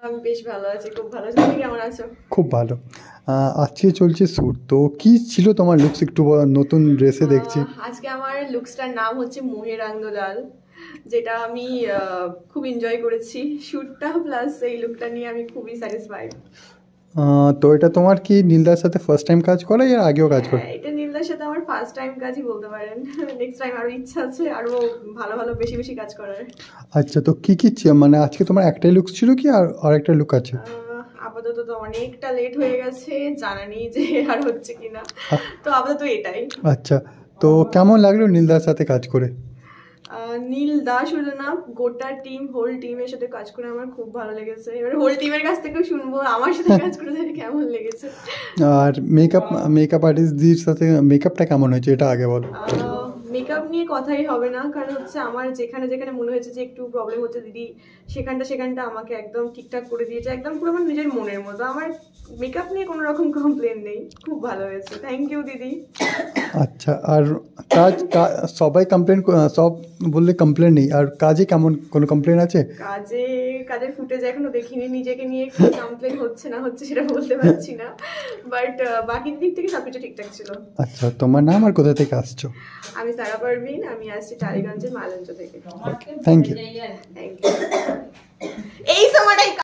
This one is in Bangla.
আমি বেশ ভালো আছি, খুব ভালো আছি। তুমি কেমন আছো? খুব ভালো। আজকে চলছে শ্যুট, তো কী ছিল তোমার লুকস একটু নতুন ড্রেসে দেখছি। আজকে আমার লুকসটার নাম হচ্ছে মোহের আঙ্গলাল, যেটা আমি খুব এনজয় করেছি শ্যুটটা, প্লাস এই লুকটা নিয়ে আমি খুবই স্যাটিসফাইড। তো এটা তোমার কি নীলদার সাথে ফার্স্ট টাইম কাজ করা, এর আগেও কাজ করে? হ্যাঁ, এটা নীলদার সাথে আমার ফার্স্ট টাইম কাজই বলতে পারেন। নেক্সট টাইম আরো ইচ্ছা আছে আরো ভালো ভালো বেশি বেশি কাজ করার। আচ্ছা, তো কী কী মানে আজকে তোমার একটাই লুকস ছিল কি আর একটা লুক আছে? আপাতত তো অনেকটা লেট হয়ে গেছে, জানা নেই যে আর হচ্ছে কিনা, তো আপাতত এটাই। আচ্ছা, তো কেমন লাগলো নীলদার সাথে কাজ করে? নীল দাস শুধু না, গোটা টিম, হোল টিমের সাথে কাজ করে আমার খুব ভালো লেগেছে। এবার হোল টিমের কাছ থেকেও শুনবো আমার সাথে কাজ করে তাদের কেমন লেগেছে। আর মেকআপ আর্টিস্টদের সাথে মেকআপটা কেমন হয়েছে এটা আগে বলো। মেকআপ নিয়ে কথাই হবে না, কারণ হচ্ছে আমার যেখানে যেখানে মনে হয়েছে যে একটু প্রবলেম হচ্ছে দিদি, সেখানটা আমাকে একদম ঠিকঠাক করে দিয়েছে, একদম পুরো আমার নিজের মনের মতো। আমার মেকআপ নিয়ে কোনো রকম কমপ্লেন নেই, খুব ভালো হয়েছে। থ্যাংক ইউ দিদি। আচ্ছা, আর সবাই কমপ্লেন, সব বললে কমপ্লেন নেই, আর কাজে কেমন কোনো কমপ্লেন আছে? কাজের ফুটেজ এখনো দেখিনি, নিজেকে নিয়ে কি কমপ্লেন হচ্ছে না হচ্ছে সেটা বলতে পারছি না, বাট বাকি দিক থেকে সবকিছু ঠিকঠাক ছিল। আচ্ছা, তোমার নাম আর কোথা থেকে আসছো? আমি সারা পারভিন, আমি আসছি টালিগঞ্জের মালঞ্চ থেকে। Thank you. Thank you. এই সময়টাই